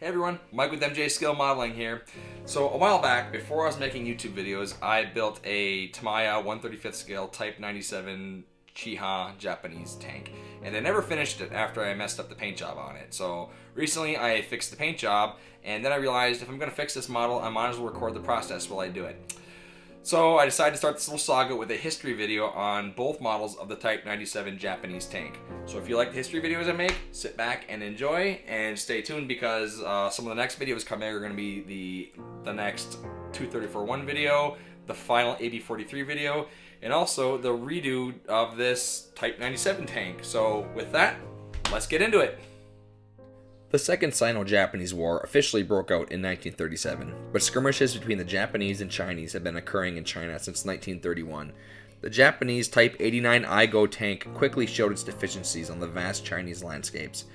everyone, Mike with MJ Skill Modeling here. So a while back, before I was making YouTube videos, I built a Tamiya 1/35th scale Type 97 Chiha Japanese tank. And I never finished it after I messed up the paint job on it. So recently I fixed the paint job, and then I realized if I'm going to fix this model, I might as well record the process while I do it. So I decided to start this little saga with a history video on both models of the Type 97 Japanese tank. So if you like the history videos I make, sit back and enjoy, and stay tuned because some of the next videos coming are going to be the next 234-1 video, the final AB43 video, and also the redo of this Type 97 tank. So with that, let's get into it. The Second Sino-Japanese War officially broke out in 1937, but skirmishes between the Japanese and Chinese have been occurring in China since 1931. The Japanese Type 89 Igo tank quickly showed its deficiencies on the vast Chinese landscapes.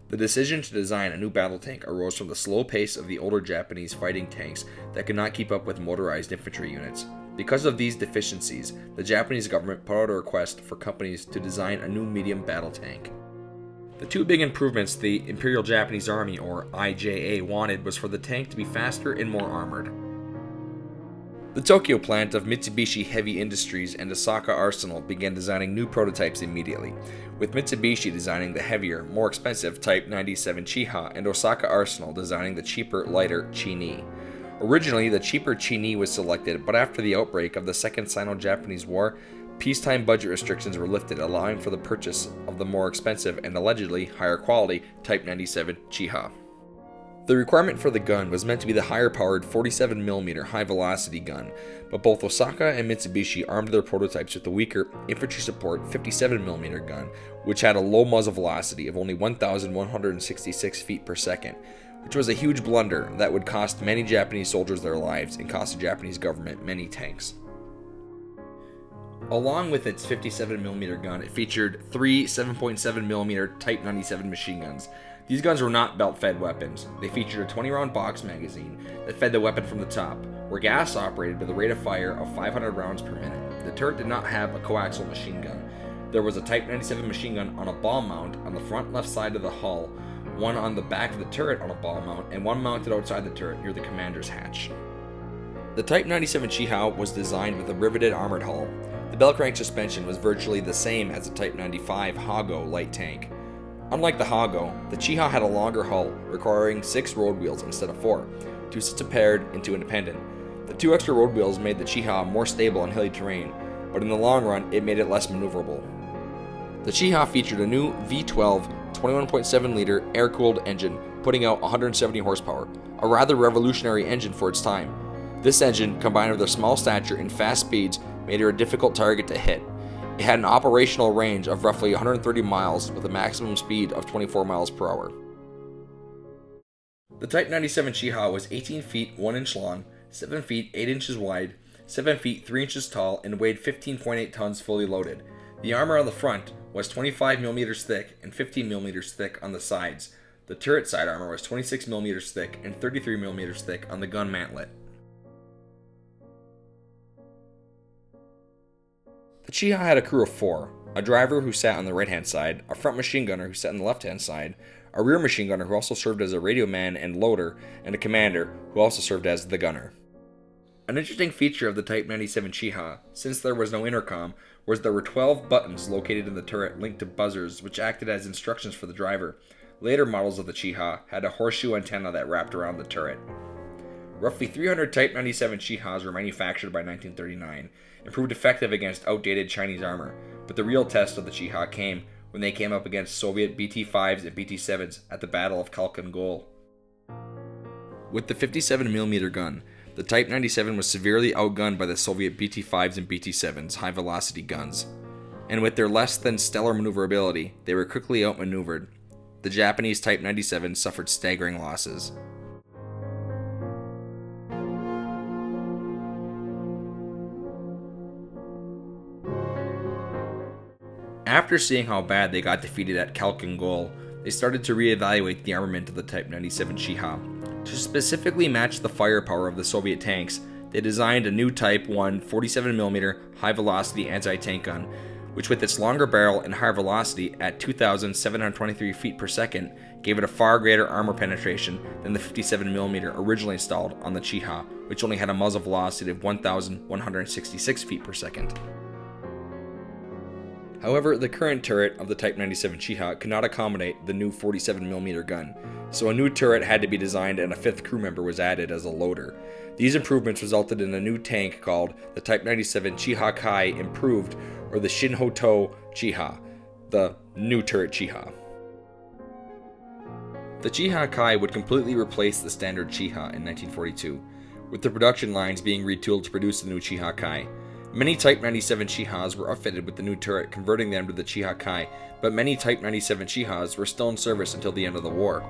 The decision to design a new battle tank arose from the slow pace of the older Japanese fighting tanks that could not keep up with motorized infantry units. Because of these deficiencies, the Japanese government put out a request for companies to design a new medium battle tank. The two big improvements the Imperial Japanese Army, or IJA, wanted was for the tank to be faster and more armored. The Tokyo plant of Mitsubishi Heavy Industries and Osaka Arsenal began designing new prototypes immediately, with Mitsubishi designing the heavier, more expensive Type 97 Chiha and Osaka Arsenal designing the cheaper, lighter Chi-Ni. Originally, the cheaper Chi-Ni was selected, but after the outbreak of the Second Sino-Japanese War, peacetime budget restrictions were lifted, allowing for the purchase of the more expensive and allegedly higher quality Type 97 Chiha. The requirement for the gun was meant to be the higher powered 47mm high velocity gun, but both Osaka and Mitsubishi armed their prototypes with the weaker infantry support 57mm gun, which had a low muzzle velocity of only 1,166 feet per second, which was a huge blunder that would cost many Japanese soldiers their lives and cost the Japanese government many tanks. Along with its 57mm gun, it featured three 7.7mm Type 97 machine guns. These guns were not belt-fed weapons. They featured a 20-round box magazine that fed the weapon from the top, were gas-operated with a rate of fire of 500 rounds per minute. The turret did not have a coaxial machine gun. There was a Type 97 machine gun on a ball mount on the front left side of the hull, one on the back of the turret on a ball mount, and one mounted outside the turret near the commander's hatch. The Type 97 Chiha was designed with a riveted armored hull. The bell crank suspension was virtually the same as the Type 95 Hago light tank. Unlike the Hago, the Chiha had a longer hull, requiring 6 road wheels instead of 4, 2 sets of paired and 2 independent. The 2 extra road wheels made the Chiha more stable on hilly terrain, but in the long run, it made it less maneuverable. The Chiha featured a new V12 21.7-liter air-cooled engine, putting out 170 horsepower, a rather revolutionary engine for its time. This engine, combined with their small stature and fast speeds, made her a difficult target to hit. It had an operational range of roughly 130 miles with a maximum speed of 24 miles per hour. The Type 97 Chiha was 18 feet 1 inch long, 7 feet 8 inches wide, 7 feet 3 inches tall, and weighed 15.8 tons fully loaded. The armor on the front was 25mm thick and 15mm thick on the sides. The turret side armor was 26mm thick and 33mm thick on the gun mantlet. The Chiha had a crew of 4, a driver who sat on the right-hand side, a front machine gunner who sat on the left-hand side, a rear machine gunner who also served as a radio man and loader, and a commander who also served as the gunner. An interesting feature of the Type 97 Chiha, since there was no intercom, was there were 12 buttons located in the turret linked to buzzers which acted as instructions for the driver. Later models of the Chiha had a horseshoe antenna that wrapped around the turret. Roughly 300 Type 97 Chihas were manufactured by 1939 and proved effective against outdated Chinese armor, but the real test of the Chiha came when they came up against Soviet BT-5s and BT-7s at the Battle of Kaleetan. With the 57mm gun, the Type 97 was severely outgunned by the Soviet BT-5s and BT-7s high-velocity guns, and with their less than stellar maneuverability, they were quickly outmaneuvered. The Japanese Type 97 suffered staggering losses. After seeing how bad they got defeated at Kaleetan, they started to reevaluate the armament of the Type 97 Chiha. To specifically match the firepower of the Soviet tanks, they designed a new Type 1 47mm high-velocity anti-tank gun which with its longer barrel and higher velocity at 2,723 feet per second gave it a far greater armor penetration than the 57mm originally installed on the Chiha, which only had a muzzle velocity of 1,166 feet per second. However, the current turret of the Type 97 Chiha could not accommodate the new 47mm gun, so a new turret had to be designed and a fifth crew member was added as a loader. These improvements resulted in a new tank called the Type 97 Chiha Kai Improved, or the Shinhoto Chiha, the new turret Chiha. The Chiha Kai would completely replace the standard Chiha in 1942, with the production lines being retooled to produce the new Chiha Kai. Many Type 97 Chihas were outfitted with the new turret, converting them to the Chiha Kai, but many Type 97 Chihas were still in service until the end of the war.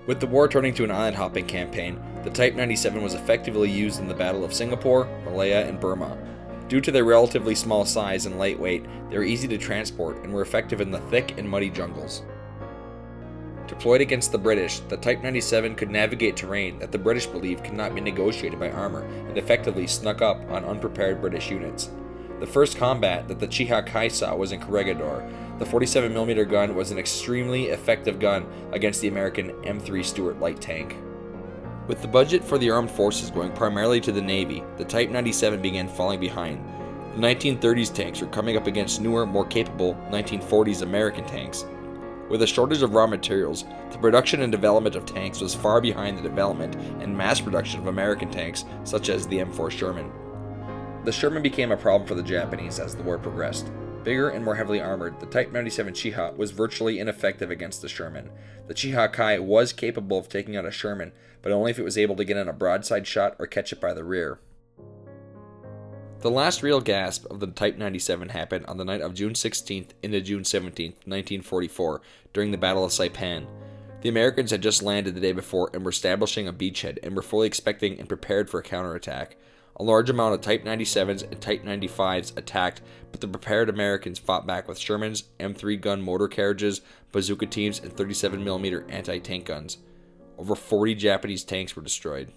With the war turning to an island-hopping campaign, the Type 97 was effectively used in the Battle of Singapore, Malaya, and Burma. Due to their relatively small size and light weight, they were easy to transport and were effective in the thick and muddy jungles. Deployed against the British, the Type 97 could navigate terrain that the British believed could not be negotiated by armor and effectively snuck up on unprepared British units. The first combat that the Chiha Kai saw was in Corregidor. The 47mm gun was an extremely effective gun against the American M3 Stuart light tank. With the budget for the armed forces going primarily to the Navy, the Type 97 began falling behind. The 1930s tanks were coming up against newer, more capable 1940s American tanks. With a shortage of raw materials, the production and development of tanks was far behind the development and mass production of American tanks such as the M4 Sherman. The Sherman became a problem for the Japanese as the war progressed. Bigger and more heavily armored, the Type 97 Chiha was virtually ineffective against the Sherman. The Chiha Kai was capable of taking out a Sherman, but only if it was able to get in a broadside shot or catch it by the rear. The last real gasp of the Type 97 happened on the night of June 16th into June 17th, 1944, during the Battle of Saipan. The Americans had just landed the day before and were establishing a beachhead and were fully expecting and prepared for a counterattack. A large amount of Type 97s and Type 95s attacked, but the prepared Americans fought back with Shermans, M3 gun motor carriages, bazooka teams, and 37mm anti-tank guns. Over 40 Japanese tanks were destroyed.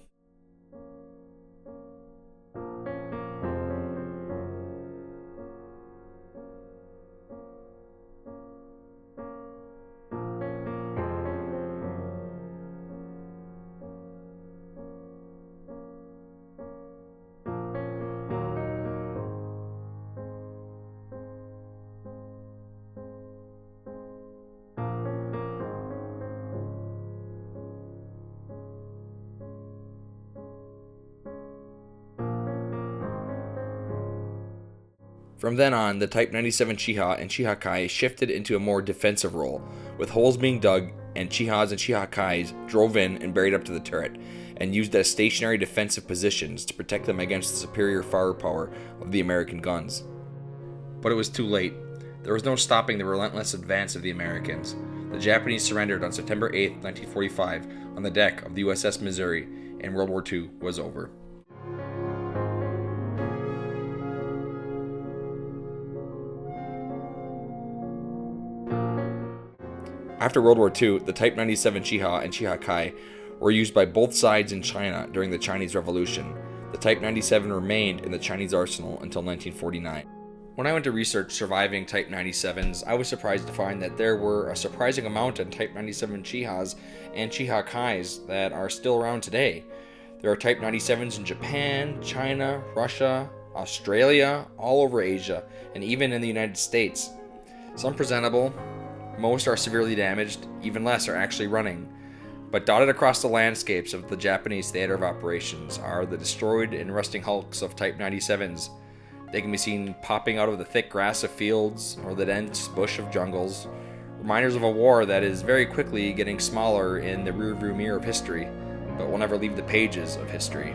From then on, the Type 97 Chiha and Chiha Kai shifted into a more defensive role, with holes being dug and Chihas and Chiha Kais drove in and buried up to the turret, and used as stationary defensive positions to protect them against the superior firepower of the American guns. But it was too late. There was no stopping the relentless advance of the Americans. The Japanese surrendered on September 8, 1945, on the deck of the USS Missouri, and World War II was over. After World War II, the Type 97 Chiha and Chiha Kai were used by both sides in China during the Chinese Revolution. The Type 97 remained in the Chinese arsenal until 1949. When I went to research surviving Type 97s, I was surprised to find that there were a surprising amount of Type 97 Chihas and Chiha Kais that are still around today. There are Type 97s in Japan, China, Russia, Australia, all over Asia, and even in the United States. Some presentable, most are severely damaged, even less are actually running. But dotted across the landscapes of the Japanese theater of operations are the destroyed and rusting hulks of Type 97s. They can be seen popping out of the thick grass of fields or the dense bush of jungles, reminders of a war that is very quickly getting smaller in the rearview mirror of history, but will never leave the pages of history.